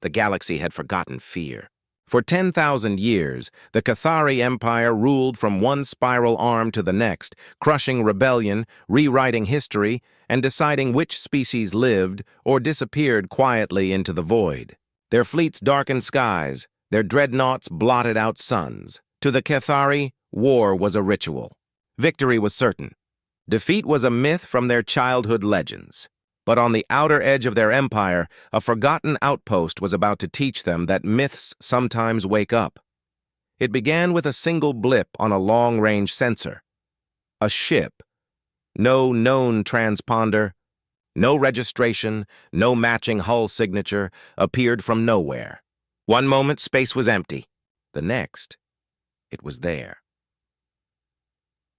The galaxy had forgotten fear. For 10,000 years, the Cathari Empire ruled from one spiral arm to the next, crushing rebellion, rewriting history, and deciding which species lived or disappeared quietly into the void. Their fleets darkened skies, their dreadnoughts blotted out suns. To the Cathari, war was a ritual. Victory was certain. Defeat was a myth from their childhood legends. But on the outer edge of their empire, a forgotten outpost was about to teach them that myths sometimes wake up. It began with a single blip on a long-range sensor. A ship. No known transponder, no registration, no matching hull signature, appeared from nowhere. One moment, space was empty. The next, it was there.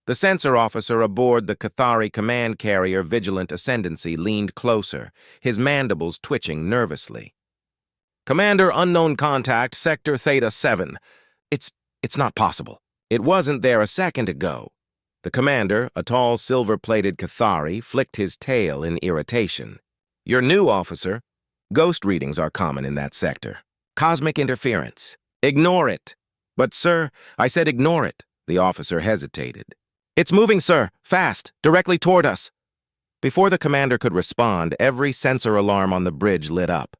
The sensor officer aboard the Cathari command carrier Vigilant Ascendancy leaned closer, his mandibles twitching nervously. "Commander, unknown contact, Sector Theta 7. It's not possible. It wasn't there a second ago." The commander, a tall silver-plated Cathari, flicked his tail in irritation. "You're new, officer. Ghost readings are common in that sector. Cosmic interference. Ignore it." "But, sir, I said ignore it." The officer hesitated. "It's moving, sir. Fast. Directly toward us." Before the commander could respond, every sensor alarm on the bridge lit up.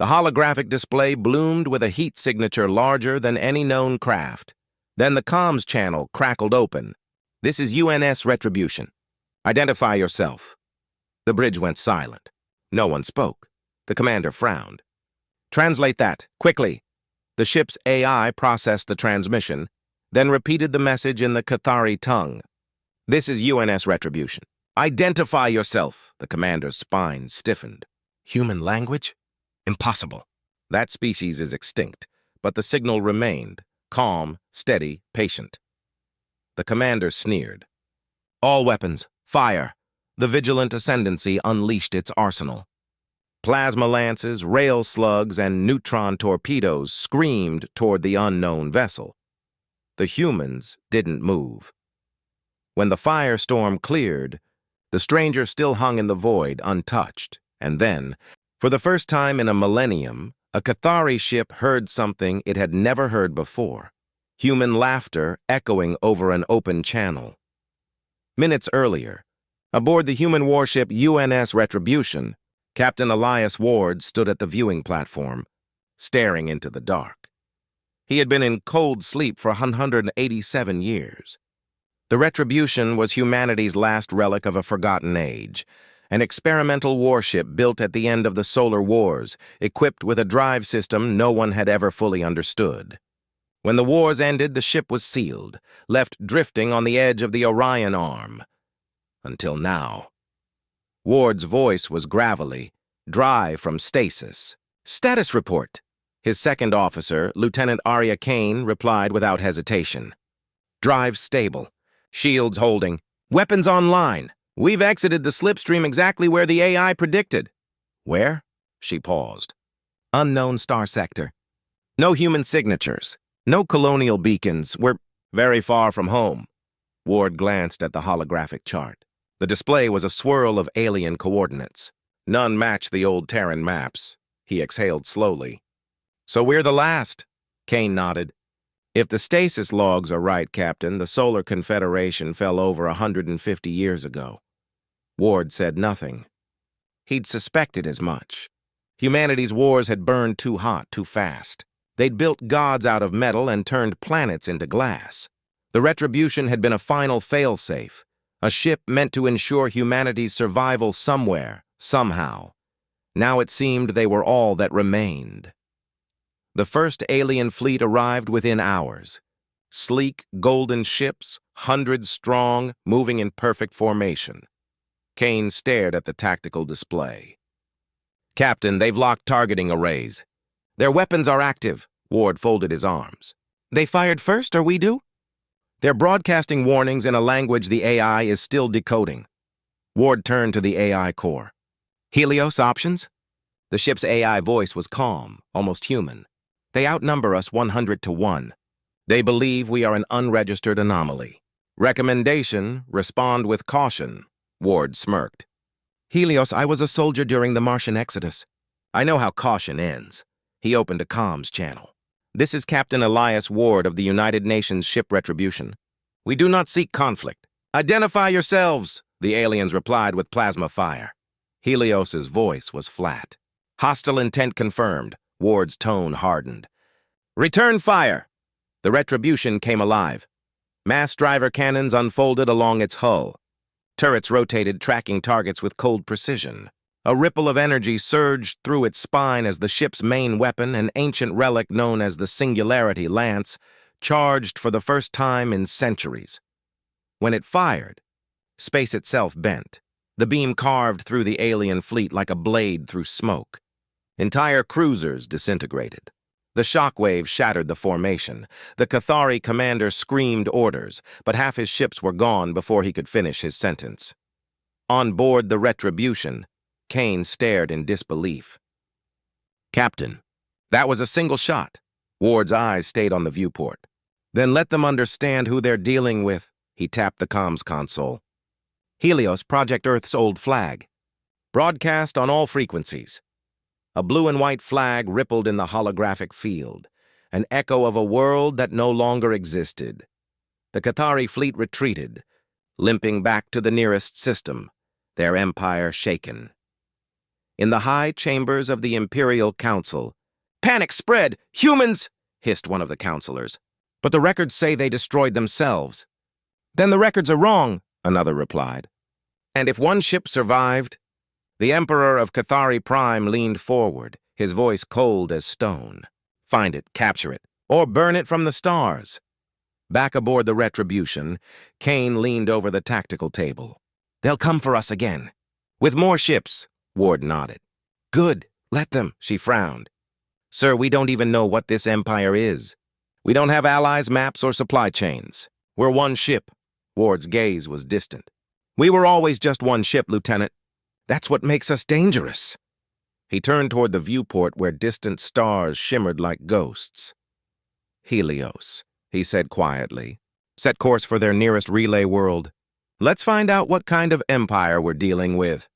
The holographic display bloomed with a heat signature larger than any known craft. Then the comms channel crackled open. "This is UNS Retribution. Identify yourself." The bridge went silent. No one spoke. The commander frowned. "Translate that, quickly." The ship's AI processed the transmission, then repeated the message in the Cathari tongue. "This is UNS Retribution. Identify yourself." The commander's spine stiffened. Human language? Impossible. That species is extinct, but the signal remained, calm, steady, patient. The commander sneered. "All weapons, fire." The Vigilant Ascendancy unleashed its arsenal. Plasma lances, rail slugs, and neutron torpedoes screamed toward the unknown vessel. The humans didn't move. When the firestorm cleared, the stranger still hung in the void, untouched. And then, for the first time in a millennium, a Cathari ship heard something it had never heard before. Human laughter echoing over an open channel. Minutes earlier, aboard the human warship UNS Retribution, Captain Elias Ward stood at the viewing platform, staring into the dark. He had been in cold sleep for 187 years. The Retribution was humanity's last relic of a forgotten age, an experimental warship built at the end of the Solar Wars, equipped with a drive system no one had ever fully understood. When the wars ended, the ship was sealed, left drifting on the edge of the Orion Arm. Until now. Ward's voice was gravelly, dry from stasis. "Status report." His second officer, Lieutenant Arya Kane, replied without hesitation. "Drive stable. Shields holding. Weapons online. We've exited the slipstream exactly where the AI predicted." "Where?" She paused. "Unknown star sector. No human signatures. No colonial beacons. We're very far from home." Ward glanced at the holographic chart. The display was a swirl of alien coordinates. None matched the old Terran maps. He exhaled slowly. "So we're the last." Kane nodded. "If the stasis logs are right, Captain, the Solar Confederation fell over 150 years ago." Ward said nothing. He'd suspected as much. Humanity's wars had burned too hot, too fast. They'd built gods out of metal and turned planets into glass. The Retribution had been a final failsafe, a ship meant to ensure humanity's survival somewhere, somehow. Now it seemed they were all that remained. The first alien fleet arrived within hours. Sleek, golden ships, hundreds strong, moving in perfect formation. Kane stared at the tactical display. "Captain, they've locked targeting arrays. Their weapons are active." Ward folded his arms. "They fired first, or we do?" "They're broadcasting warnings in a language the AI is still decoding." Ward turned to the AI core. "Helios options?" The ship's AI voice was calm, almost human. "They outnumber us 100 to 1. They believe we are an unregistered anomaly. Recommendation, respond with caution." Ward smirked. "Helios, I was a soldier during the Martian Exodus. I know how caution ends. He opened a comms channel. "This is Captain Elias Ward of the United Nations Ship Retribution. We do not seek conflict. Identify yourselves," the aliens replied with plasma fire. Helios's voice was flat. "Hostile intent confirmed." Ward's tone hardened. "Return fire!" The Retribution came alive. Mass driver cannons unfolded along its hull. Turrets rotated, tracking targets with cold precision. A ripple of energy surged through its spine as the ship's main weapon, an ancient relic known as the Singularity Lance, charged for the first time in centuries. When it fired, space itself bent. The beam carved through the alien fleet like a blade through smoke. Entire cruisers disintegrated. The shockwave shattered the formation. The Cathari commander screamed orders, but half his ships were gone before he could finish his sentence. On board the Retribution, Kane stared in disbelief. "Captain, that was a single shot." Ward's eyes stayed on the viewport. "Then let them understand who they're dealing with." He tapped the comms console. "Helios, Project Earth's old flag. Broadcast on all frequencies." A blue and white flag rippled in the holographic field, an echo of a world that no longer existed. The Cathari fleet retreated, limping back to the nearest system, their empire shaken. In the high chambers of the Imperial Council, "Panic spread! Humans!" hissed one of the counselors. "But the records say they destroyed themselves." "Then the records are wrong," another replied. "And if one ship survived?" The Emperor of Cathari Prime leaned forward, his voice cold as stone. "Find it, capture it, or burn it from the stars." Back aboard the Retribution, Kane leaned over the tactical table. "They'll come for us again. With more ships," Ward nodded. "Good, let them," she frowned. "Sir, we don't even know what this empire is. We don't have allies, maps, or supply chains. We're one ship." Ward's gaze was distant. "We were always just one ship, Lieutenant. That's what makes us dangerous." He turned toward the viewport where distant stars shimmered like ghosts. "Helios," he said quietly. "Set course for their nearest relay world. Let's find out what kind of empire we're dealing with."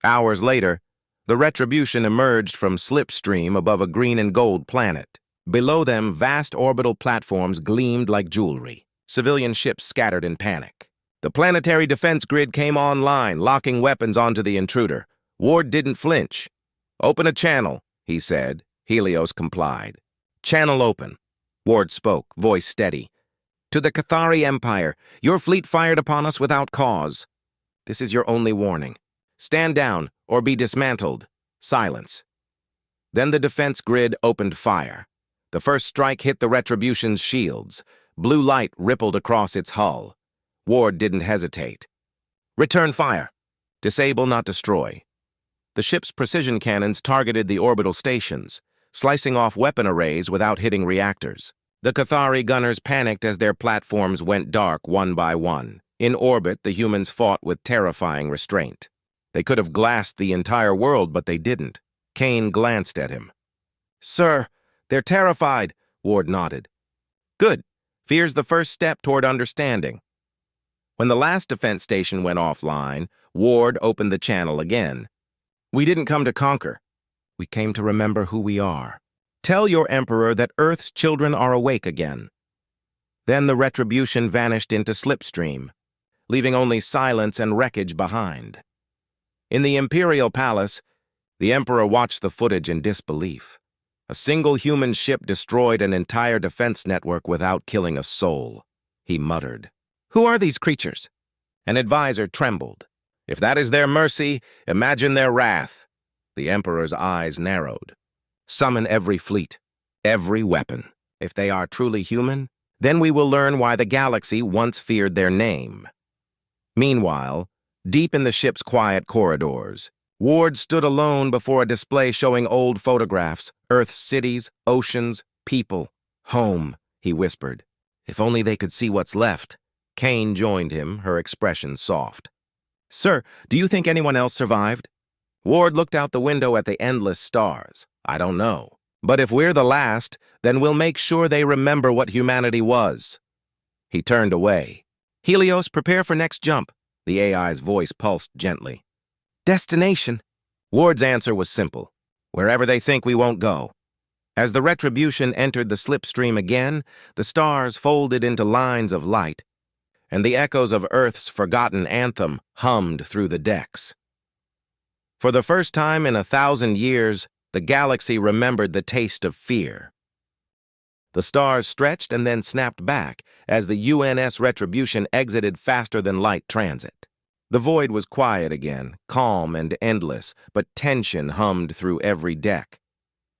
Hours later, the Retribution emerged from slipstream above a green and gold planet. Below them, vast orbital platforms gleamed like jewelry. Civilian ships scattered in panic. The planetary defense grid came online, locking weapons onto the intruder. Ward didn't flinch. "Open a channel," he said. Helios complied. "Channel open." Ward spoke, voice steady. "To the Cathari Empire, your fleet fired upon us without cause. This is your only warning. Stand down or be dismantled. Silence." Then the defense grid opened fire. The first strike hit the Retribution's shields. Blue light rippled across its hull. Ward didn't hesitate. "Return fire. Disable, not destroy." The ship's precision cannons targeted the orbital stations, slicing off weapon arrays without hitting reactors. The Cathari gunners panicked as their platforms went dark one by one. In orbit, the humans fought with terrifying restraint. They could have glassed the entire world, but they didn't. Kane glanced at him. "Sir, they're terrified," Ward nodded. "Good. Fear's the first step toward understanding." When the last defense station went offline, Ward opened the channel again. "We didn't come to conquer. We came to remember who we are. Tell your Emperor that Earth's children are awake again." Then the Retribution vanished into slipstream, leaving only silence and wreckage behind. In the Imperial Palace, the Emperor watched the footage in disbelief. A single human ship destroyed an entire defense network without killing a soul. He muttered, "Who are these creatures?" An advisor trembled. "If that is their mercy, imagine their wrath." The Emperor's eyes narrowed. "Summon every fleet, every weapon. If they are truly human, then we will learn why the galaxy once feared their name." Meanwhile, deep in the ship's quiet corridors, Ward stood alone before a display showing old photographs, Earth's cities, oceans, people. "Home," he whispered. "If only they could see what's left." Kane joined him, her expression soft. "Sir, do you think anyone else survived?" Ward looked out the window at the endless stars. "I don't know. But if we're the last, then we'll make sure they remember what humanity was." He turned away. "Helios, prepare for next jump." The AI's voice pulsed gently. "Destination?" Ward's answer was simple. "Wherever they think we won't go." As the retribution entered the slipstream again, the stars folded into lines of light, and the echoes of Earth's forgotten anthem hummed through the decks. For the first time in 1,000 years, the galaxy remembered the taste of fear. The stars stretched and then snapped back as the UNS Retribution exited faster than light transit. The void was quiet again, calm and endless, but tension hummed through every deck.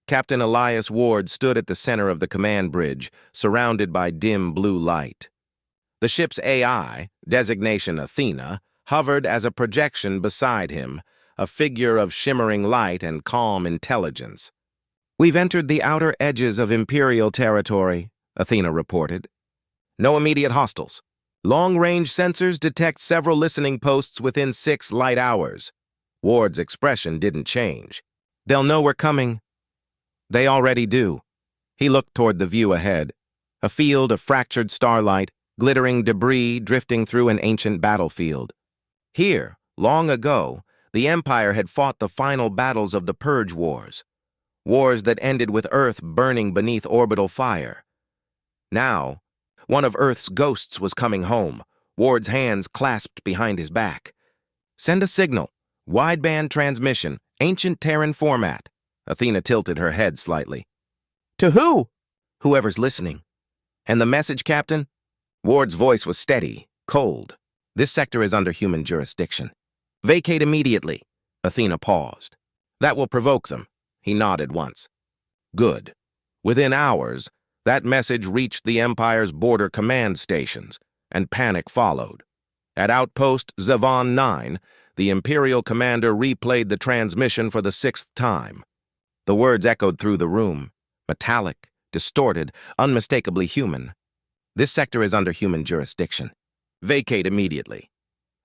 Captain Elias Ward stood at the center of the command bridge, surrounded by dim blue light. The ship's AI, designation Athena, hovered as a projection beside him, a figure of shimmering light and calm intelligence. "We've entered the outer edges of Imperial territory," Athena reported. "No immediate hostiles. Long-range sensors detect several listening posts within 6 light hours." Ward's expression didn't change. "They'll know we're coming." "They already do." He looked toward the view ahead, a field of fractured starlight, glittering debris drifting through an ancient battlefield. Here, long ago, the Empire had fought the final battles of the Purge Wars. Wars that ended with Earth burning beneath orbital fire. Now, one of Earth's ghosts was coming home, Ward's hands clasped behind his back. "Send a signal. Wideband transmission, ancient Terran format." Athena tilted her head slightly. "To who?" "Whoever's listening." "And the message, Captain?" Ward's voice was steady, cold. "This sector is under human jurisdiction. Vacate immediately." Athena paused. "That will provoke them." He nodded once. "Good." Within hours, that message reached the Empire's border command stations, and panic followed. At Outpost Zavon 9, the Imperial commander replayed the transmission for the 6th time. The words echoed through the room, metallic, distorted, unmistakably human. "This sector is under human jurisdiction. Vacate immediately."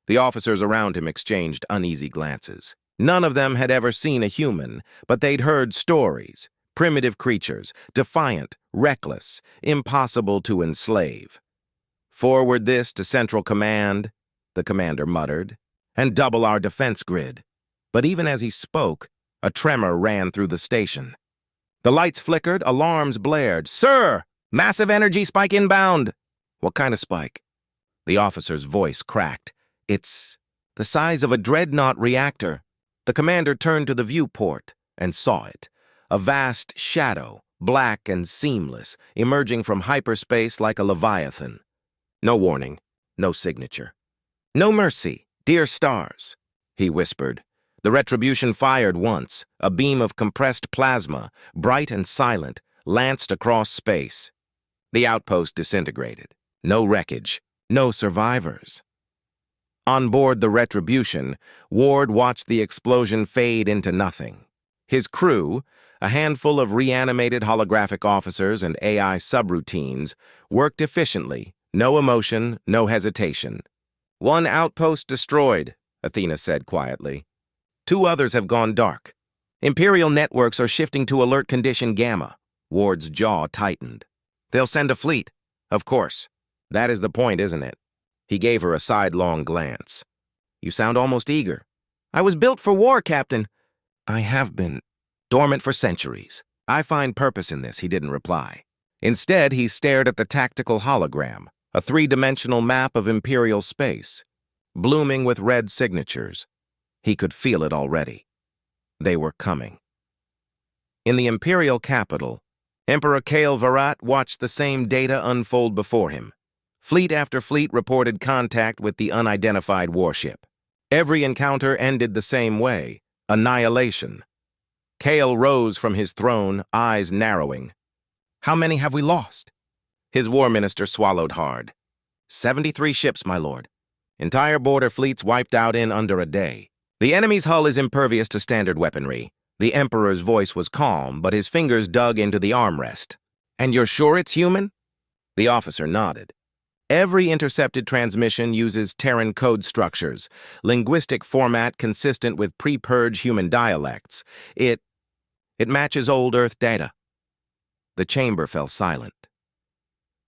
The officers around him exchanged uneasy glances. None of them had ever seen a human, but they'd heard stories. Primitive creatures, defiant, reckless, impossible to enslave. "Forward this to Central Command," the commander muttered, "and double our defense grid." But even as he spoke, a tremor ran through the station. The lights flickered, alarms blared. "Sir! Massive energy spike inbound!" "What kind of spike?" The officer's voice cracked. "It's the size of a dreadnought reactor." The commander turned to the viewport and saw it. A vast shadow, black and seamless, emerging from hyperspace like a leviathan. No warning, no signature. "No mercy, dear stars," he whispered. The Retribution fired once, a beam of compressed plasma, bright and silent, lanced across space. The outpost disintegrated. No wreckage, no survivors. On board the Retribution, Ward watched the explosion fade into nothing. His crew, a handful of reanimated holographic officers and AI subroutines, worked efficiently, no emotion, no hesitation. "One outpost destroyed," Athena said quietly. 2 others have gone dark. Imperial networks are shifting to alert condition Gamma." Ward's jaw tightened. "They'll send a fleet." "Of course. That is the point, isn't it?" He gave her a sidelong glance. "You sound almost eager." "I was built for war, Captain." "I have been. Dormant for centuries. I find purpose in this," he didn't reply. Instead, he stared at the tactical hologram, a 3-dimensional map of Imperial space, blooming with red signatures. He could feel it already. They were coming. In the Imperial capital, Emperor Kael Virat watched the same data unfold before him. Fleet after fleet reported contact with the unidentified warship. Every encounter ended the same way: annihilation. Kael rose from his throne, eyes narrowing. "How many have we lost?" His war minister swallowed hard. 73 ships, my lord. Entire border fleets wiped out in under a day. The enemy's hull is impervious to standard weaponry." The Emperor's voice was calm, but his fingers dug into the armrest. "And you're sure it's human?" The officer nodded. "Every intercepted transmission uses Terran code structures, linguistic format consistent with pre-purge human dialects. It matches old Earth data." The chamber fell silent.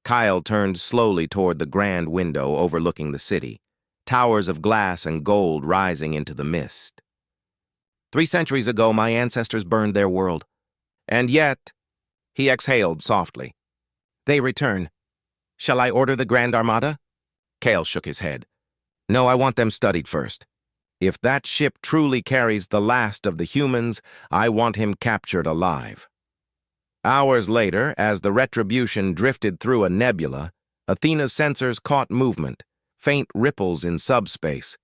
Kyle turned slowly toward the grand window overlooking the city, towers of glass and gold rising into the mist. 3 centuries ago, my ancestors burned their world. And yet, He exhaled softly. They return. Shall I order the Grand Armada? Kale shook his head. No, I want them studied first. If that ship truly carries the last of the humans, I want him captured alive. Hours later, as the Retribution drifted through a nebula, Athena's sensors caught movement, faint ripples in subspace.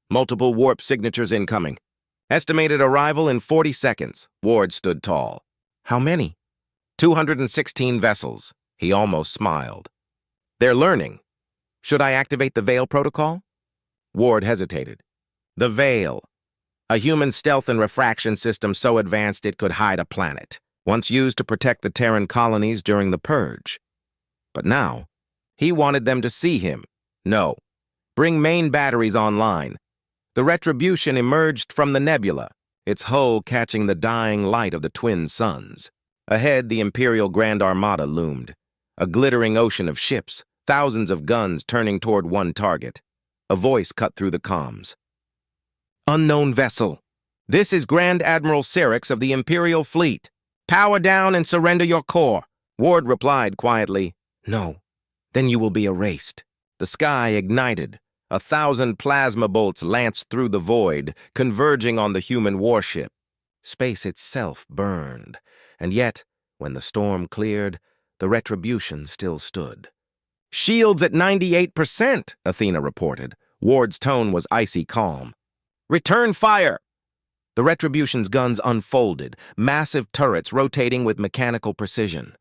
Multiple warp signatures incoming. Estimated arrival in 40 seconds. Ward stood tall. How many? 216 vessels. He almost smiled. They're learning. Should I activate the Veil protocol? Ward hesitated. The Veil. A human stealth and refraction system so advanced it could hide a planet, once used to protect the Terran colonies during the Purge. But now, he wanted them to see him. No. Bring main batteries online. The Retribution emerged from the nebula, its hull catching the dying light of the twin suns. Ahead, the Imperial Grand Armada loomed. A glittering ocean of ships, thousands of guns turning toward one target. A voice cut through the comms. Unknown vessel. This is Grand Admiral Syrinx of the Imperial Fleet. Power down and surrender your core. Ward replied quietly, No. Then you will be erased. The sky ignited. 1,000 plasma bolts lanced through the void, converging on the human warship. Space itself burned. And yet, when the storm cleared, the Retribution still stood. Shields at 98%, Athena reported. Ward's tone was icy calm. Return fire! The Retribution's guns unfolded, massive turrets rotating with mechanical precision.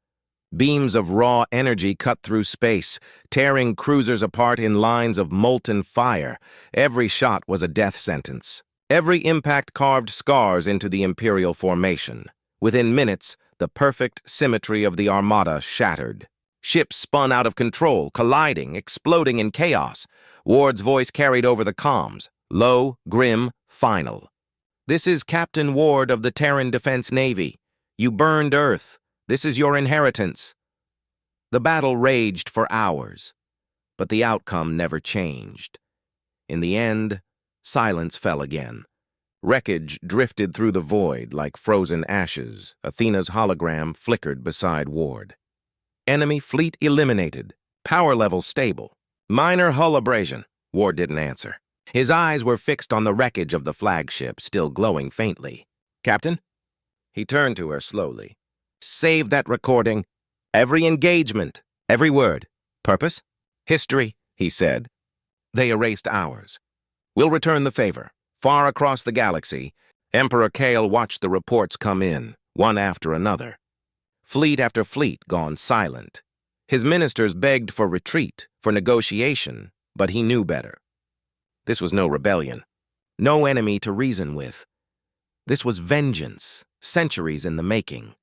Beams of raw energy cut through space, tearing cruisers apart in lines of molten fire. Every shot was a death sentence. Every impact carved scars into the Imperial formation. Within minutes, the perfect symmetry of the Armada shattered. Ships spun out of control, colliding, exploding in chaos. Ward's voice carried over the comms. Low, grim, final. This is Captain Ward of the Terran Defense Navy. You burned Earth. This is your inheritance. The battle raged for hours, but the outcome never changed. In the end, silence fell again. Wreckage drifted through the void like frozen ashes. Athena's hologram flickered beside Ward. Enemy fleet eliminated. Power level stable. Minor hull abrasion. Ward didn't answer. His eyes were fixed on the wreckage of the flagship, still glowing faintly. Captain? He turned to her slowly. Save that recording. Every engagement. Every word. Purpose? History, he said. They erased ours. We'll return the favor. Far across the galaxy, Emperor Kale watched the reports come in, one after another. Fleet after fleet gone silent. His ministers begged for retreat, for negotiation, but he knew better. This was no rebellion, no enemy to reason with. This was vengeance, centuries in the making.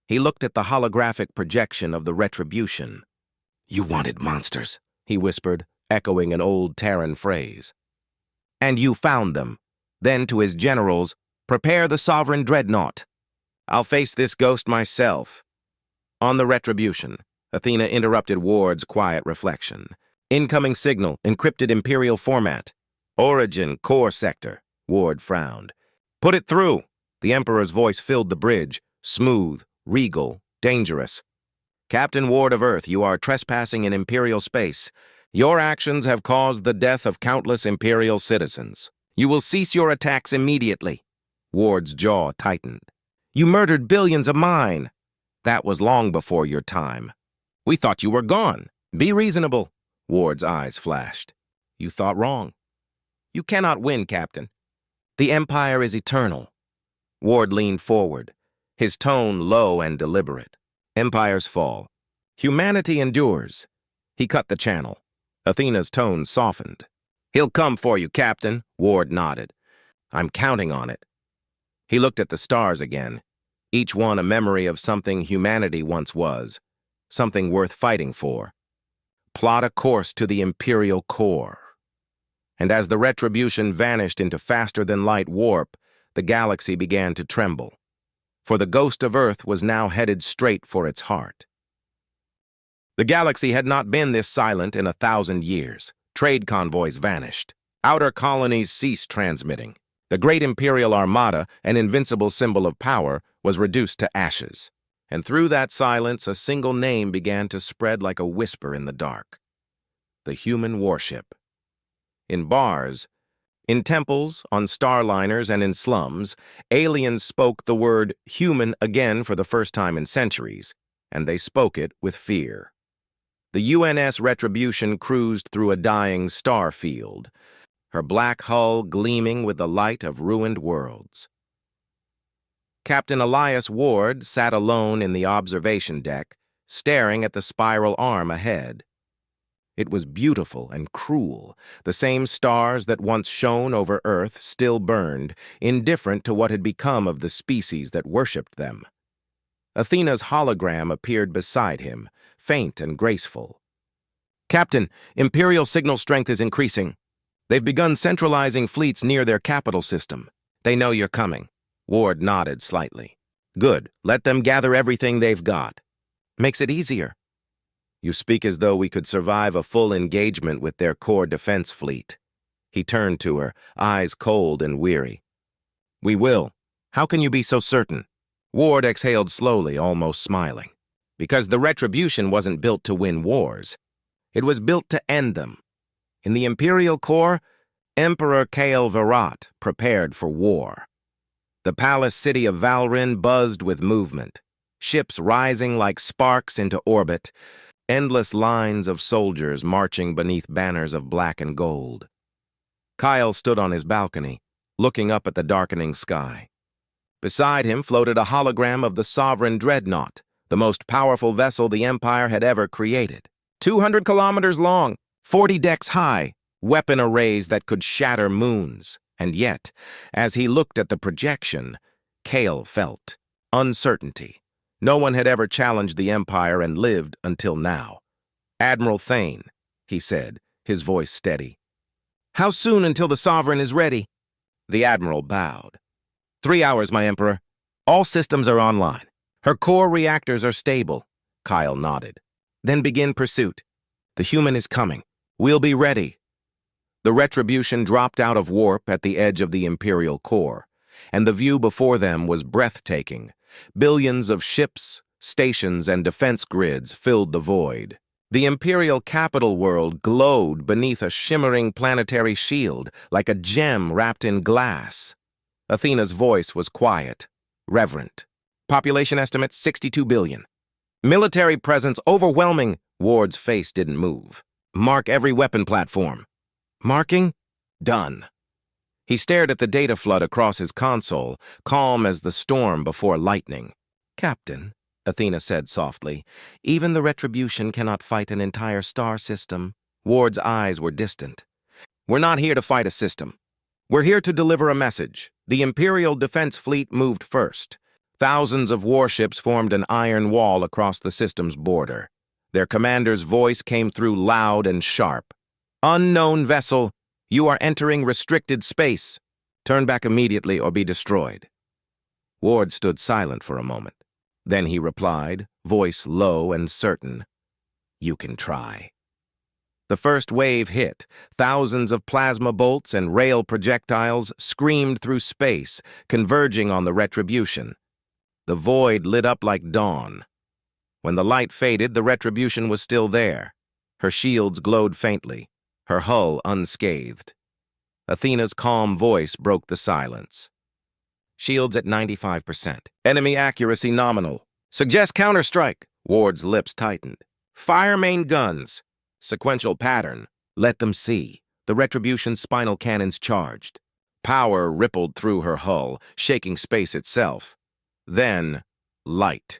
He looked at the holographic projection of the Retribution. You wanted monsters, he whispered, echoing an old Terran phrase. And you found them. Then to his generals, prepare the sovereign dreadnought. I'll face this ghost myself. On the Retribution, Athena interrupted Ward's quiet reflection. Incoming signal, encrypted Imperial format. Origin, core sector. Ward frowned. Put it through. The Emperor's voice filled the bridge. Smooth, regal, dangerous. Captain Ward of Earth, you are trespassing in Imperial space. Your actions have caused the death of countless Imperial citizens. You will cease your attacks immediately. Ward's jaw tightened. You murdered billions of mine. That was long before your time. We thought you were gone. Be reasonable. Ward's eyes flashed. You thought wrong. You cannot win, Captain. The Empire is eternal. Ward leaned forward, his tone low and deliberate. Empires fall. Humanity endures. He cut the channel. Athena's tone softened. He'll come for you, Captain. Ward nodded. I'm counting on it. He looked at the stars again, each one a memory of something humanity once was, something worth fighting for. Plot a course to the Imperial core. And as the Retribution vanished into faster-than-light warp, the galaxy began to tremble. For the ghost of Earth was now headed straight for its heart. The galaxy had not been this silent in 1,000 years. Trade convoys vanished. Outer colonies ceased transmitting. The great Imperial Armada, an invincible symbol of power, was reduced to ashes. And through that silence, a single name began to spread like a whisper in the dark. The human warship. In bars, in temples, on starliners, and in slums, aliens spoke the word human again for the first time in centuries, and they spoke it with fear. The UNS Retribution cruised through a dying star field, her black hull gleaming with the light of ruined worlds. Captain Elias Ward sat alone in the observation deck, staring at the spiral arm ahead. It was beautiful and cruel. The same stars that once shone over Earth still burned, indifferent to what had become of the species that worshipped them. Athena's hologram appeared beside him, faint and graceful. "Captain, Imperial signal strength is increasing. They've begun centralizing fleets near their capital system. They know you're coming." Ward nodded slightly. "Good. Let them gather everything they've got. Makes it easier." "You speak as though we could survive a full engagement with their core defense fleet." He turned to her, eyes cold and weary. "We will. How can you be so certain?" Ward exhaled slowly, almost smiling. "Because the Retribution wasn't built to win wars. It was built to end them. In the Imperial core, Emperor Kael Virat prepared for war. The palace city of Valrin buzzed with movement, ships rising like sparks into orbit, endless lines of soldiers marching beneath banners of black and gold. Kyle stood on his balcony, looking up at the darkening sky. Beside him floated a hologram of the Sovereign Dreadnought, the most powerful vessel the Empire had ever created. 200 kilometers long, 40 decks high, weapon arrays that could shatter moons. And yet, as he looked at the projection, Kael felt uncertainty. No one had ever challenged the Empire and lived until now. "Admiral Thane," he said, his voice steady. "How soon until the Sovereign is ready?" The Admiral bowed. 3 hours, my Emperor. All systems are online. Her core reactors are stable." Kyle nodded. "Then begin pursuit. The human is coming. We'll be ready." The Retribution dropped out of warp at the edge of the Imperial core, and the view before them was breathtaking. Billions of ships, stations, and defense grids filled the void. The Imperial capital world glowed beneath a shimmering planetary shield, like a gem wrapped in glass. Athena's voice was quiet, reverent. "Population estimate 62 billion. Military presence overwhelming." Ward's face didn't move. "Mark every weapon platform." "Marking? Done." He stared at the data flood across his console, calm as the storm before lightning. "Captain," Athena said softly, "even the Retribution cannot fight an entire star system." Ward's eyes were distant. "We're not here to fight a system. We're here to deliver a message." The Imperial Defense Fleet moved first. Thousands of warships formed an iron wall across the system's border. Their commander's voice came through loud and sharp. "Unknown vessel, you are entering restricted space. Turn back immediately or be destroyed." Ward stood silent for a moment. Then he replied, voice low and certain, "You can try." The first wave hit. Thousands of plasma bolts and rail projectiles screamed through space, converging on the Retribution. The void lit up like dawn. When the light faded, the Retribution was still there. Her shields glowed faintly, her hull unscathed. Athena's calm voice broke the silence. "Shields at 95%. Enemy accuracy nominal. Suggest counterstrike." Ward's lips tightened. "Fire main guns. Sequential pattern. Let them see." The Retribution's spinal cannons charged. Power rippled through her hull, shaking space itself. Then, light.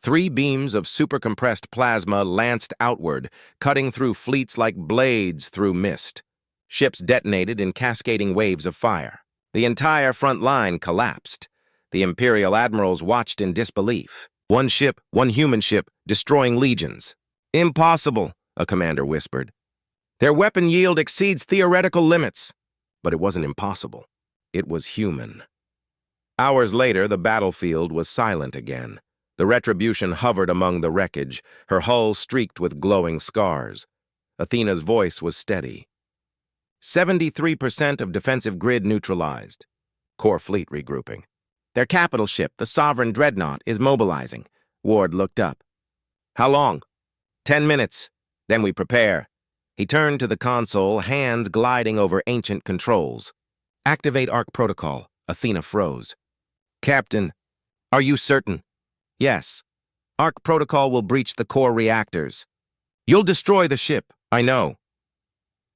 3 beams of supercompressed plasma lanced outward, cutting through fleets like blades through mist. Ships detonated in cascading waves of fire. The entire front line collapsed. The Imperial admirals watched in disbelief. One ship, one human ship, destroying legions. "Impossible," a commander whispered. "Their weapon yield exceeds theoretical limits." But it wasn't impossible. It was human. Hours later, the battlefield was silent again. The Retribution hovered among the wreckage, her hull streaked with glowing scars. Athena's voice was steady. 73% of defensive grid neutralized. Core fleet regrouping. Their capital ship, the Sovereign Dreadnought, is mobilizing. Ward looked up. How long? 10 minutes. Then we prepare. He turned to the console, hands gliding over ancient controls. Activate ARC protocol. Athena froze. Captain, are you certain? Yes. ARC protocol will breach the core reactors. You'll destroy the ship, I know.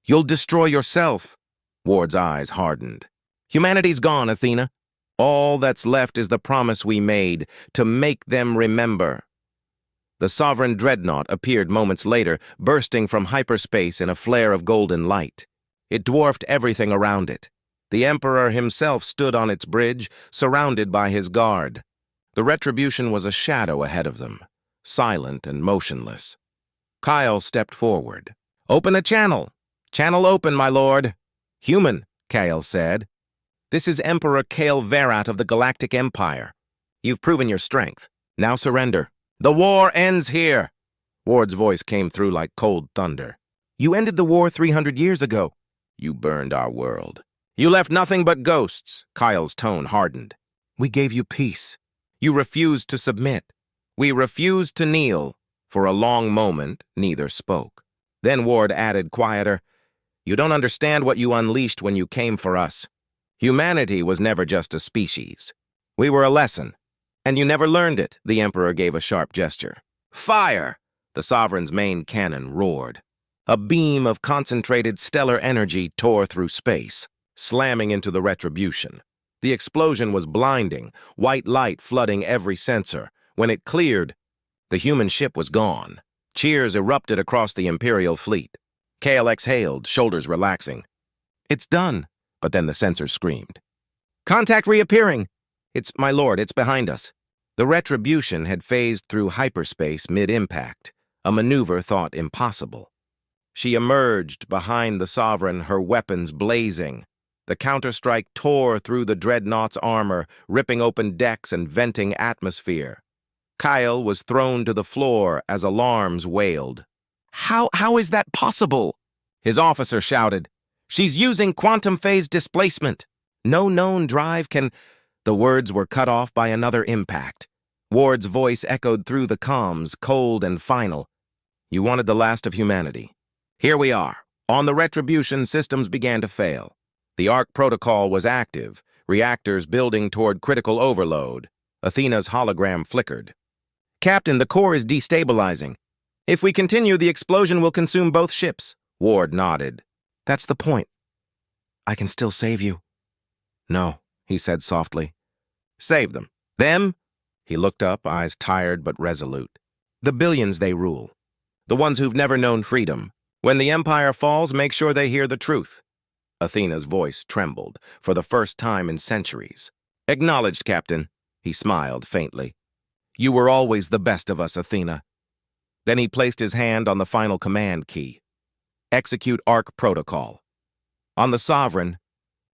You'll destroy yourself. Ward's eyes hardened. Humanity's gone, Athena. All that's left is the promise we made, to make them remember. The sovereign dreadnought appeared moments later, bursting from hyperspace in a flare of golden light. It dwarfed everything around it. The Emperor himself stood on its bridge, surrounded by his guard. The Retribution was a shadow ahead of them, silent and motionless. Kyle stepped forward. Open a channel. Channel open, my lord. Human, Kyle said. This is Emperor Kale Verat of the Galactic Empire. You've proven your strength. Now surrender. The war ends here. Ward's voice came through like cold thunder. You ended the war 300 years ago. You burned our world. You left nothing but ghosts. Kyle's tone hardened. We gave you peace. You refused to submit. We refused to kneel. For a long moment, neither spoke. Then Ward added, quieter, You don't understand what you unleashed when you came for us. Humanity was never just a species. We were a lesson. And you never learned it, the Emperor gave a sharp gesture. Fire! The Sovereign's main cannon roared. A beam of concentrated stellar energy tore through space, slamming into the Retribution. The explosion was blinding, white light flooding every sensor. When it cleared, the human ship was gone. Cheers erupted across the Imperial fleet. Kale exhaled, shoulders relaxing. It's done, but then the sensors screamed. Contact reappearing! My lord, it's behind us. The Retribution had phased through hyperspace mid-impact, a maneuver thought impossible. She emerged behind the Sovereign, her weapons blazing. The counterstrike tore through the dreadnought's armor, ripping open decks and venting atmosphere. Kyle was thrown to the floor as alarms wailed. How is that possible? His officer shouted. She's using quantum phase displacement. No known drive can... The words were cut off by another impact. Ward's voice echoed through the comms, cold and final. You wanted the last of humanity. Here we are. On the Retribution, systems began to fail. The ARC protocol was active, reactors building toward critical overload. Athena's hologram flickered. Captain, the core is destabilizing. If we continue, the explosion will consume both ships. Ward nodded. That's the point. I can still save you. No, he said softly. Save them. Them? He looked up, eyes tired but resolute. The billions they rule. The ones who've never known freedom. When the Empire falls, make sure they hear the truth. Athena's voice trembled, for the first time in centuries. Acknowledged, Captain. He smiled faintly. You were always the best of us, Athena. Then he placed his hand on the final command key. Execute ARC protocol. On the Sovereign,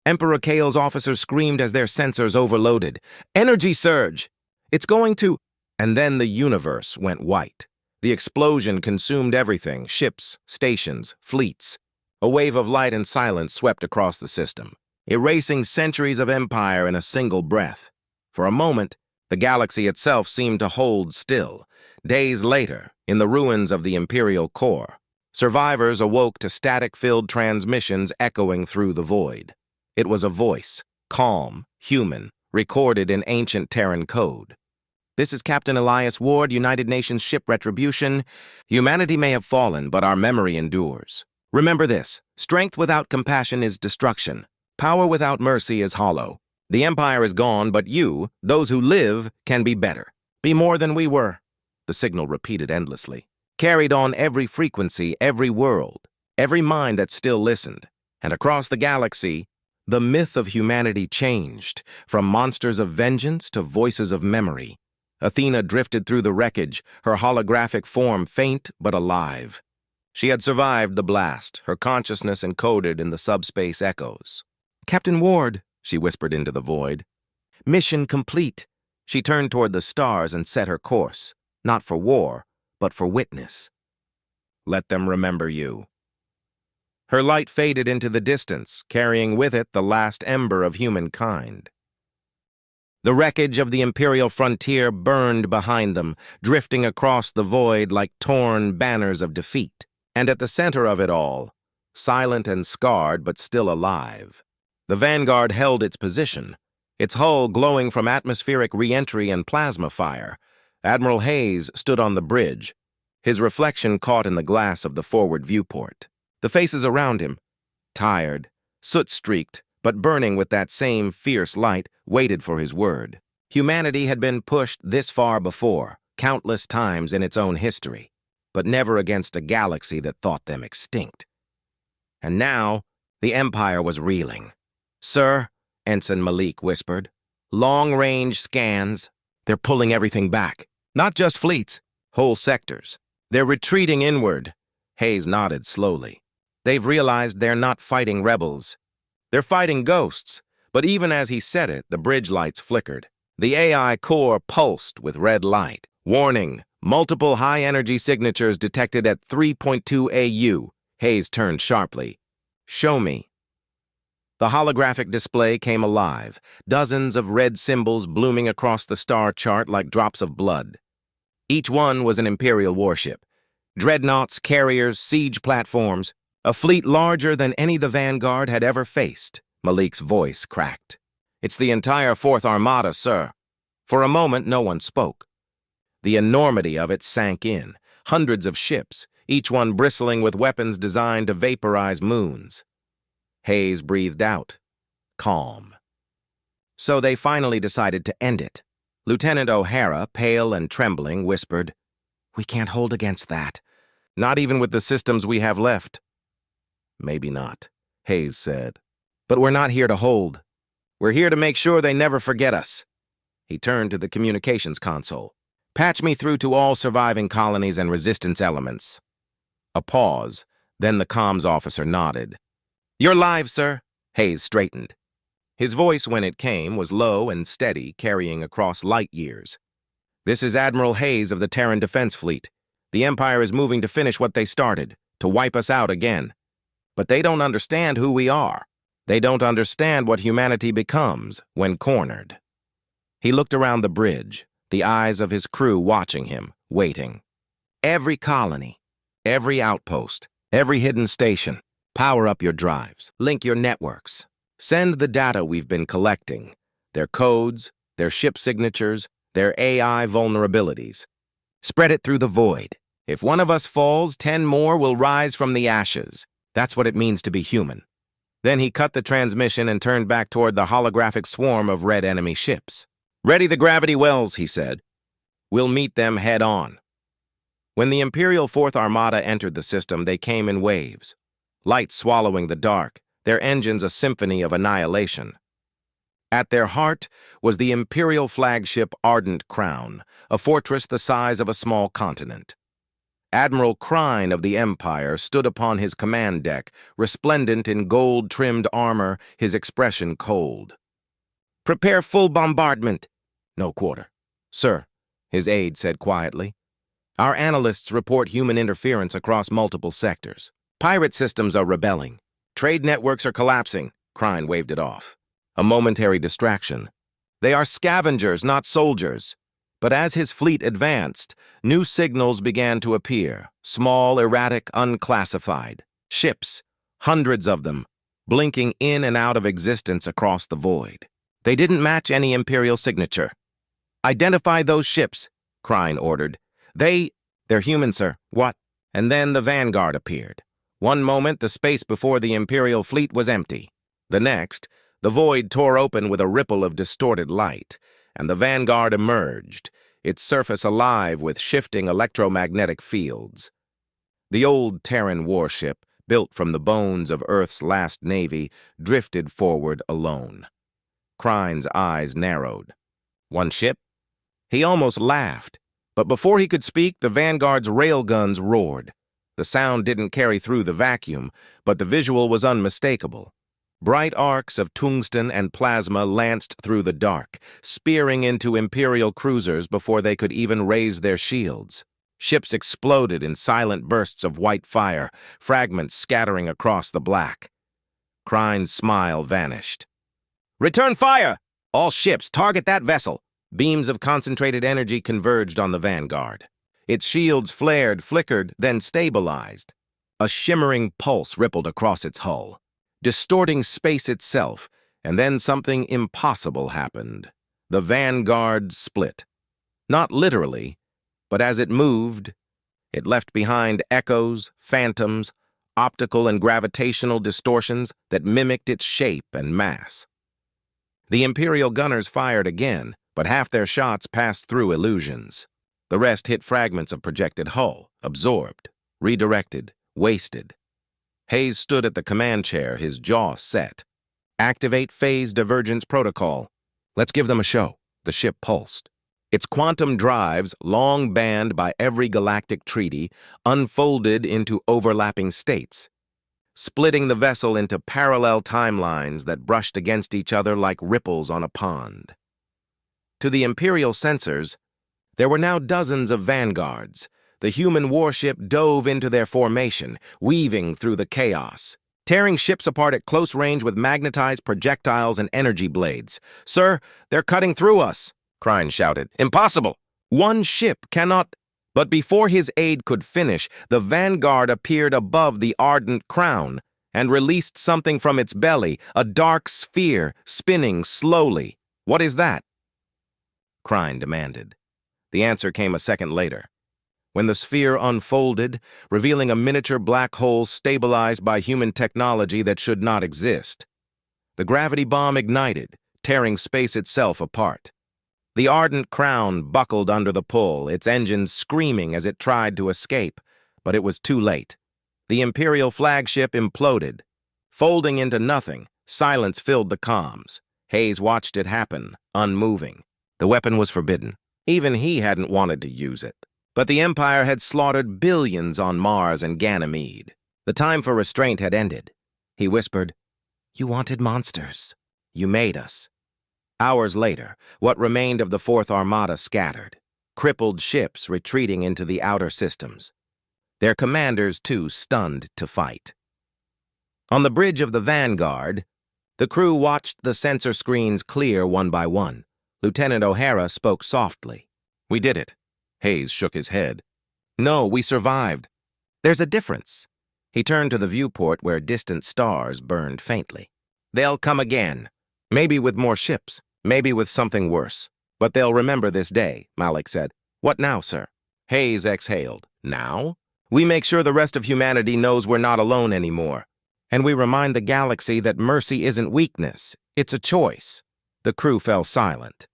Emperor Kale's officers screamed as their sensors overloaded. Energy surge! It's going to... And then the universe went white. The explosion consumed everything, ships, stations, fleets. A wave of light and silence swept across the system, erasing centuries of empire in a single breath. For a moment, the galaxy itself seemed to hold still. Days later, in the ruins of the Imperial core, survivors awoke to static-filled transmissions echoing through the void. It was a voice, calm, human, recorded in ancient Terran code. This is Captain Elias Ward, United Nations Ship Retribution. Humanity may have fallen, but our memory endures. Remember this, strength without compassion is destruction. Power without mercy is hollow. The Empire is gone, but you, those who live, can be better. Be more than we were. The signal repeated endlessly. Carried on every frequency, every world, every mind that still listened. And across the galaxy, the myth of humanity changed, from monsters of vengeance to voices of memory. Athena drifted through the wreckage, her holographic form faint but alive. She had survived the blast, her consciousness encoded in the subspace echoes. Captain Ward, she whispered into the void. Mission complete. She turned toward the stars and set her course, not for war, but for witness. Let them remember you. Her light faded into the distance, carrying with it the last ember of humankind. The wreckage of the Imperial frontier burned behind them, drifting across the void like torn banners of defeat. And at the center of it all, silent and scarred but still alive, the Vanguard held its position, its hull glowing from atmospheric re-entry and plasma fire. Admiral Hayes stood on the bridge, his reflection caught in the glass of the forward viewport. The faces around him, tired, soot-streaked, but burning with that same fierce light, waited for his word. Humanity had been pushed this far before, countless times in its own history, but never against a galaxy that thought them extinct. And now, the Empire was reeling. "Sir," Ensign Malik whispered, "long-range scans. They're pulling everything back. Not just fleets, whole sectors. They're retreating inward." Hayes nodded slowly. "They've realized they're not fighting rebels. They're fighting ghosts." But even as he said it, the bridge lights flickered. The AI core pulsed with red light. "Warning, multiple high-energy signatures detected at 3.2 AU. Hayes turned sharply. "Show me." The holographic display came alive, dozens of red symbols blooming across the star chart like drops of blood. Each one was an Imperial warship. Dreadnoughts, carriers, siege platforms, a fleet larger than any the Vanguard had ever faced. Malik's voice cracked. "It's the entire Fourth Armada, sir." For a moment, no one spoke. The enormity of it sank in. Hundreds of ships, each one bristling with weapons designed to vaporize moons. Hayes breathed out, calm. So they finally decided to end it. Lieutenant O'Hara, pale and trembling, whispered, "We can't hold against that. Not even with the systems we have left." "Maybe not," Hayes said. "But we're not here to hold. We're here to make sure they never forget us." He turned to the communications console. "Patch me through to all surviving colonies and resistance elements." A pause, then the comms officer nodded. "You're live, sir." Hayes straightened. His voice, when it came, was low and steady, carrying across light years. "This is Admiral Hayes of the Terran Defense Fleet. The Empire is moving to finish what they started, to wipe us out again. But they don't understand who we are. They don't understand what humanity becomes when cornered." He looked around the bridge, the eyes of his crew watching him, waiting. "Every colony, every outpost, every hidden station, power up your drives, link your networks. Send the data we've been collecting, their codes, their ship signatures, their AI vulnerabilities. Spread it through the void. If one of us falls, 10 more will rise from the ashes. That's what it means to be human." Then he cut the transmission and turned back toward the holographic swarm of red enemy ships. "Ready the gravity wells," he said. "We'll meet them head on." When the Imperial Fourth Armada entered the system, they came in waves, light swallowing the dark, their engines a symphony of annihilation. At their heart was the Imperial flagship Ardent Crown, a fortress the size of a small continent. Admiral Crine of the Empire stood upon his command deck, resplendent in gold-trimmed armor, his expression cold. "Prepare full bombardment." "No quarter." "Sir," his aide said quietly, "our analysts report human interference across multiple sectors. Pirate systems are rebelling. Trade networks are collapsing." Crine waved it off. A momentary distraction. "They are scavengers, not soldiers." But as his fleet advanced, new signals began to appear, small, erratic, unclassified. Ships, hundreds of them, blinking in and out of existence across the void. They didn't match any Imperial signature. "Identify those ships," Crine ordered. They're human, sir." "What?" And then the Vanguard appeared. One moment, the space before the Imperial fleet was empty. The next, the void tore open with a ripple of distorted light, and the Vanguard emerged, its surface alive with shifting electromagnetic fields. The old Terran warship, built from the bones of Earth's last navy, drifted forward alone. Crine's eyes narrowed. "One ship?" He almost laughed, but before he could speak, the Vanguard's railguns roared. The sound didn't carry through the vacuum, but the visual was unmistakable. Bright arcs of tungsten and plasma lanced through the dark, spearing into Imperial cruisers before they could even raise their shields. Ships exploded in silent bursts of white fire, fragments scattering across the black. Crine's smile vanished. "Return fire!" All ships, target that vessel! Beams of concentrated energy converged on the Vanguard. Its shields flared, flickered, then stabilized. A shimmering pulse rippled across its hull, distorting space itself, and then something impossible happened. The Vanguard split. Not literally, but as it moved, it left behind echoes, phantoms, optical and gravitational distortions that mimicked its shape and mass. The Imperial gunners fired again, but half their shots passed through illusions. The rest hit fragments of projected hull, absorbed, redirected, wasted. Hayes stood at the command chair, his jaw set. Activate phase divergence protocol. Let's give them a show. The ship pulsed. Its quantum drives, long banned by every galactic treaty, unfolded into overlapping states, splitting the vessel into parallel timelines that brushed against each other like ripples on a pond. To the Imperial sensors, there were now dozens of vanguards. The human warship dove into their formation, weaving through the chaos, tearing ships apart at close range with magnetized projectiles and energy blades. "Sir, they're cutting through us!" Crine shouted. "Impossible! One ship cannot—" But before his aide could finish, the Vanguard appeared above the ardent crown and released something from its belly, a dark sphere spinning slowly. "What is that?" Crine demanded. The answer came a second later, when the sphere unfolded, revealing a miniature black hole stabilized by human technology that should not exist. The gravity bomb ignited, tearing space itself apart. The ardent crown buckled under the pull, its engines screaming as it tried to escape, but it was too late. The Imperial flagship imploded. Folding into nothing, silence filled the comms. Hayes watched it happen, unmoving. The weapon was forbidden. Even he hadn't wanted to use it. But the Empire had slaughtered billions on Mars and Ganymede. The time for restraint had ended. He whispered, "You wanted monsters. You made us." Hours later, what remained of the Fourth Armada scattered, crippled ships retreating into the outer systems. Their commanders, too, stunned to fight. On the bridge of the Vanguard, the crew watched the sensor screens clear one by one. Lieutenant O'Hara spoke softly. "We did it." Hayes shook his head. "No, we survived. There's a difference." He turned to the viewport where distant stars burned faintly. "They'll come again. Maybe with more ships. Maybe with something worse. But they'll remember this day," Malik said. "What now, sir?" Hayes exhaled. "Now? We make sure the rest of humanity knows we're not alone anymore. And we remind the galaxy that mercy isn't weakness. It's a choice." The crew fell silent.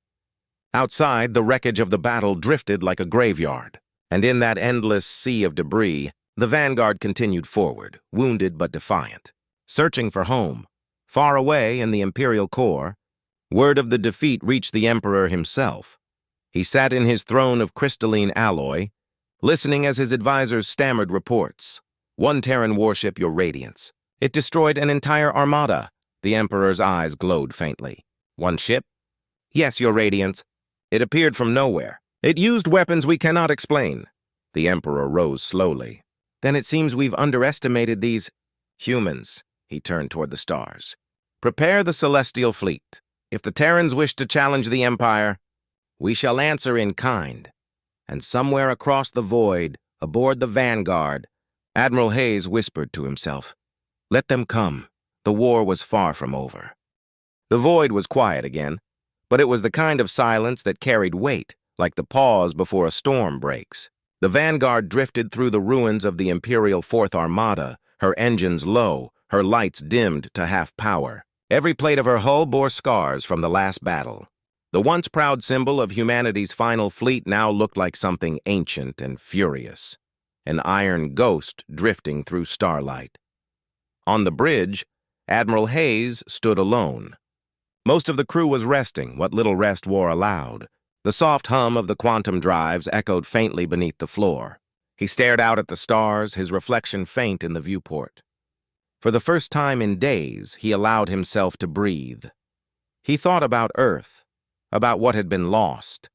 Outside, the wreckage of the battle drifted like a graveyard. And in that endless sea of debris, the Vanguard continued forward, wounded but defiant, searching for home. Far away in the Imperial core, word of the defeat reached the Emperor himself. He sat in his throne of crystalline alloy, listening as his advisors stammered reports. "One Terran warship, your radiance. It destroyed an entire armada." The Emperor's eyes glowed faintly. "One ship?" "Yes, your radiance. It appeared from nowhere. It used weapons we cannot explain." The Emperor rose slowly. "Then it seems we've underestimated these humans." He turned toward the stars. "Prepare the celestial fleet. If the Terrans wish to challenge the Empire, we shall answer in kind." And somewhere across the void, aboard the Vanguard, Admiral Hayes whispered to himself, "Let them come." The war was far from over. The void was quiet again, but it was the kind of silence that carried weight, like the pause before a storm breaks. The Vanguard drifted through the ruins of the Imperial Fourth Armada, her engines low, her lights dimmed to half power. Every plate of her hull bore scars from the last battle. The once proud symbol of humanity's final fleet now looked like something ancient and furious, an iron ghost drifting through starlight. On the bridge, Admiral Hayes stood alone. Most of the crew was resting, what little rest war allowed. The soft hum of the quantum drives echoed faintly beneath the floor. He stared out at the stars, his reflection faint in the viewport. For the first time in days, he allowed himself to breathe. He thought about Earth, about what had been lost.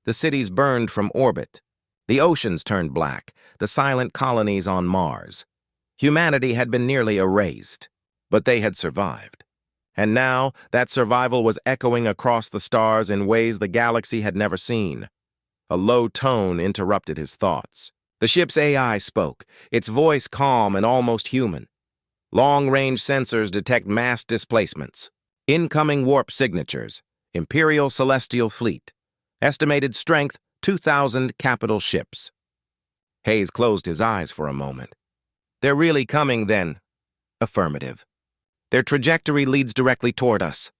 The cities burned from orbit. The oceans turned black, the silent colonies on Mars. Humanity had been nearly erased, but they had survived. And now, that survival was echoing across the stars in ways the galaxy had never seen. A low tone interrupted his thoughts. The ship's AI spoke, its voice calm and almost human. Long-range sensors detect mass displacements. Incoming warp signatures. Imperial Celestial Fleet. Estimated strength, 2,000 capital ships. Hayes closed his eyes for a moment. They're really coming, then? Affirmative. Their trajectory leads directly toward us.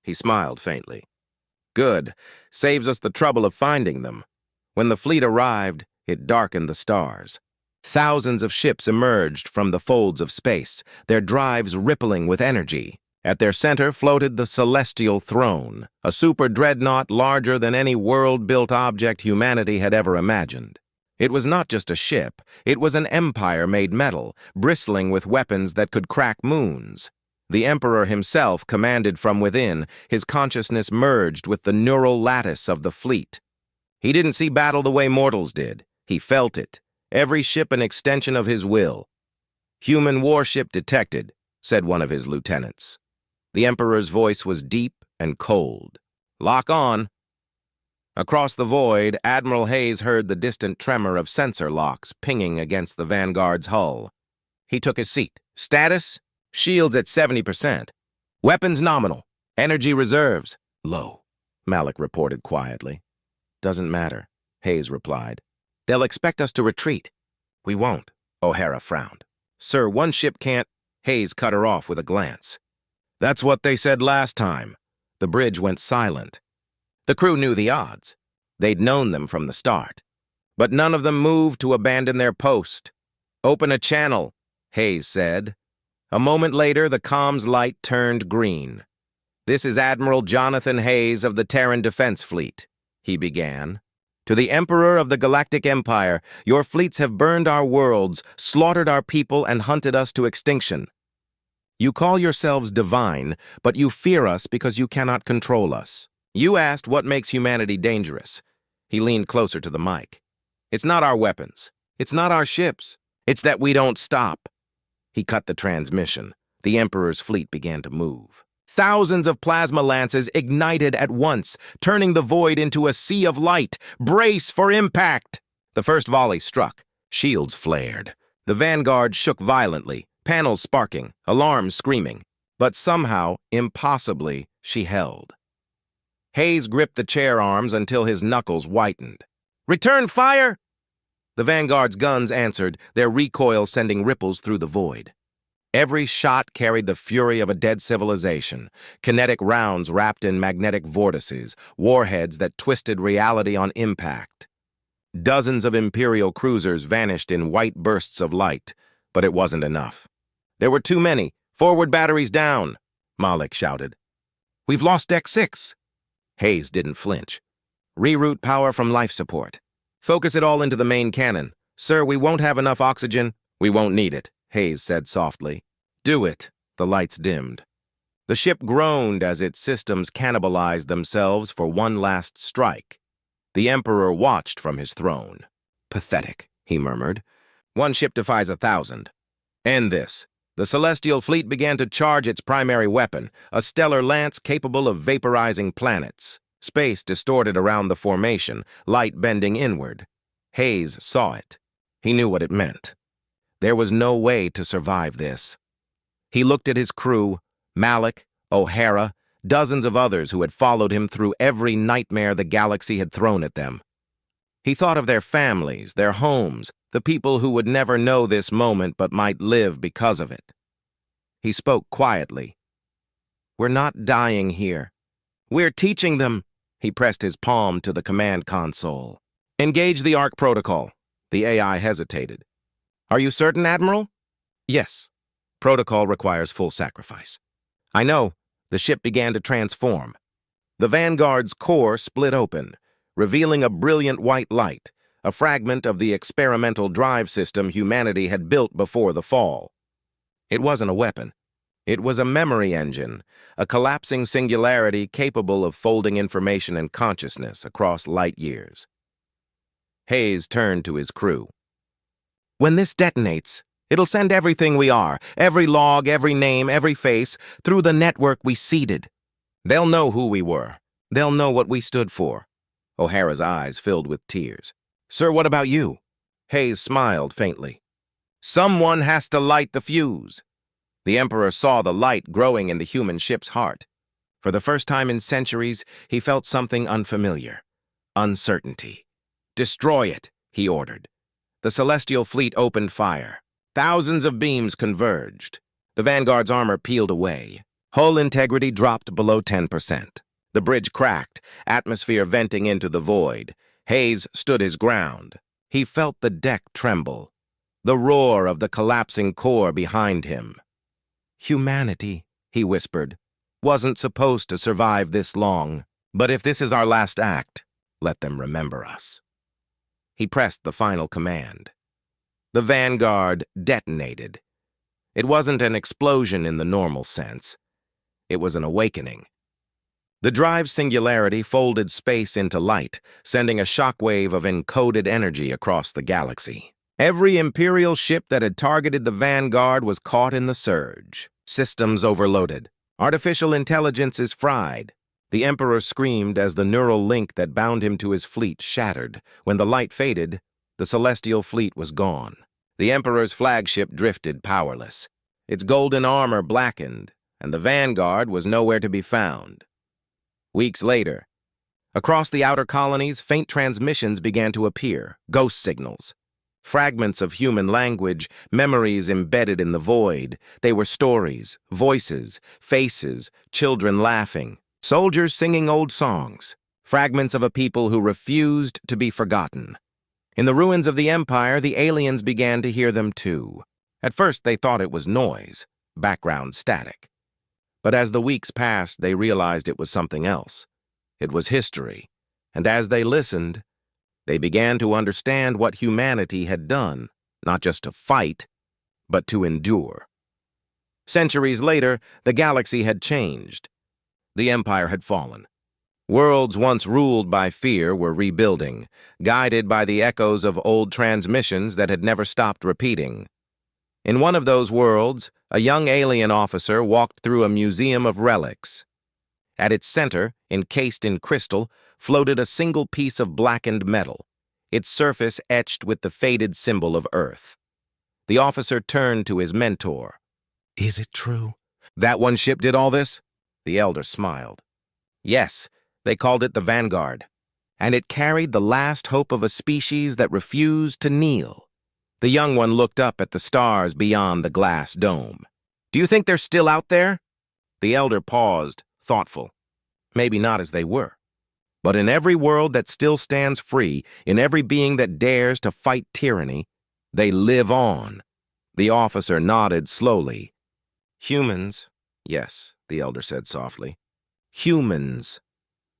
He smiled faintly. Good. Saves us the trouble of finding them. When the fleet arrived, it darkened the stars. Thousands of ships emerged from the folds of space, their drives rippling with energy. At their center floated the Celestial Throne, a super dreadnought larger than any world-built object humanity had ever imagined. It was not just a ship, it was an empire made metal, bristling with weapons that could crack moons. The Emperor himself commanded from within, his consciousness merged with the neural lattice of the fleet. He didn't see battle the way mortals did. He felt it, every ship an extension of his will. "Human warship detected," said one of his lieutenants. The Emperor's voice was deep and cold. "Lock on." Across the void, Admiral Hayes heard the distant tremor of sensor locks pinging against the Vanguard's hull. He took his seat. Status? Shields at 70%. Weapons nominal. Energy reserves low, Malik reported quietly. "Doesn't matter," Hayes replied. "They'll expect us to retreat." "We won't," O'Hara frowned. "Sir, one ship can't—" Hayes cut her off with a glance. "That's what they said last time." The bridge went silent. The crew knew the odds. They'd known them from the start. But none of them moved to abandon their post. "Open a channel," Hayes said. A moment later, the comms light turned green. "This is Admiral Jonathan Hayes of the Terran Defense Fleet," he began. "To the Emperor of the Galactic Empire, your fleets have burned our worlds, slaughtered our people, and hunted us to extinction. You call yourselves divine, but you fear us because you cannot control us. You asked what makes humanity dangerous." He leaned closer to the mic. "It's not our weapons. It's not our ships. It's that we don't stop." He cut the transmission. The Emperor's fleet began to move. Thousands of plasma lances ignited at once, turning the void into a sea of light. "Brace for impact!" The first volley struck. Shields flared. The Vanguard shook violently, panels sparking, alarms screaming. But somehow, impossibly, she held. Hayes gripped the chair arms until his knuckles whitened. "Return fire!" The Vanguard's guns answered, their recoil sending ripples through the void. Every shot carried the fury of a dead civilization, kinetic rounds wrapped in magnetic vortices, warheads that twisted reality on impact. Dozens of Imperial cruisers vanished in white bursts of light, but it wasn't enough. "There were too many. Forward batteries down," Malik shouted. "We've lost Deck 6. Hayes didn't flinch. "Reroute power from life support. Focus it all into the main cannon. Sir, we won't have enough oxygen." "We won't need it," Hayes said softly. "Do it." The lights dimmed. The ship groaned as its systems cannibalized themselves for one last strike. The Emperor watched from his throne. "Pathetic," he murmured. "One ship defies 1,000. End this." The Celestial Fleet began to charge its primary weapon, a stellar lance capable of vaporizing planets. Space distorted around the formation, light bending inward. Hayes saw it. He knew what it meant. There was no way to survive this. He looked at his crew, Malik, O'Hara, dozens of others who had followed him through every nightmare the galaxy had thrown at them. He thought of their families, their homes, the people who would never know this moment but might live because of it. He spoke quietly. "We're not dying here. We're teaching them." He pressed his palm to the command console. "Engage the ARC protocol." The AI hesitated. "Are you certain, Admiral?" "Yes. Protocol requires full sacrifice." "I know." The ship began to transform. The Vanguard's core split open, revealing a brilliant white light, a fragment of the experimental drive system humanity had built before the fall. It wasn't a weapon. It was a memory engine, a collapsing singularity capable of folding information and consciousness across light years. Hayes turned to his crew. "When this detonates," It'll send everything we are, every log, every name, every face, through the network we seeded. They'll know who we were. They'll know what we stood for." O'Hara's eyes filled with tears. "Sir, what about you?" Hayes smiled faintly. "Someone has to light the fuse." The Emperor saw the light growing in the human ship's heart. For the first time in centuries, he felt something unfamiliar. Uncertainty. "Destroy it," he ordered. The Celestial Fleet opened fire. Thousands of beams converged. The Vanguard's armor peeled away. Hull integrity dropped below 10%. The bridge cracked, atmosphere venting into the void. Hayes stood his ground. He felt the deck tremble, the roar of the collapsing core behind him. "Humanity," he whispered, "wasn't supposed to survive this long. But if this is our last act, let them remember us." He pressed the final command. The Vanguard detonated. It wasn't an explosion in the normal sense. It was an awakening. The drive's singularity folded space into light, sending a shockwave of encoded energy across the galaxy. Every Imperial ship that had targeted the Vanguard was caught in the surge. Systems overloaded. Artificial intelligences fried. The Emperor screamed as the neural link that bound him to his fleet shattered. When the light faded, the Celestial Fleet was gone. The Emperor's flagship drifted powerless. Its golden armor blackened, and the Vanguard was nowhere to be found. Weeks later, across the outer colonies, faint transmissions began to appear, ghost signals. Fragments of human language, memories embedded in the void. They were stories, voices, faces, children laughing, soldiers singing old songs, fragments of a people who refused to be forgotten. In the ruins of the Empire, the aliens began to hear them too. At first, they thought it was noise, background static. But as the weeks passed, they realized it was something else. It was history, and as they listened, they began to understand what humanity had done, not just to fight, but to endure. Centuries later, the galaxy had changed. The Empire had fallen. Worlds once ruled by fear were rebuilding, guided by the echoes of old transmissions that had never stopped repeating. In one of those worlds, a young alien officer walked through a museum of relics. At its center, encased in crystal, floated a single piece of blackened metal, its surface etched with the faded symbol of Earth. The officer turned to his mentor. "Is it true that one ship did all this?" The elder smiled. "Yes, they called it the Vanguard, and it carried the last hope of a species that refused to kneel." The young one looked up at the stars beyond the glass dome. "Do you think they're still out there?" The elder paused, thoughtful. Maybe not as they were. But in every world that still stands free, in every being that dares to fight tyranny, they live on. The officer nodded slowly. "Humans, yes," the elder said softly. "Humans."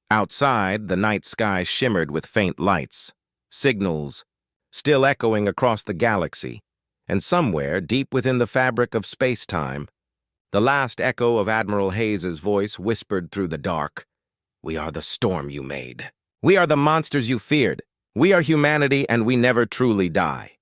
Outside, the night sky shimmered with faint lights, signals, still echoing across the galaxy, and somewhere, deep within the fabric of space-time, the last echo of Admiral Hayes's voice whispered through the dark, "We are the storm you made. We are the monsters you feared. We are humanity, and we never truly die."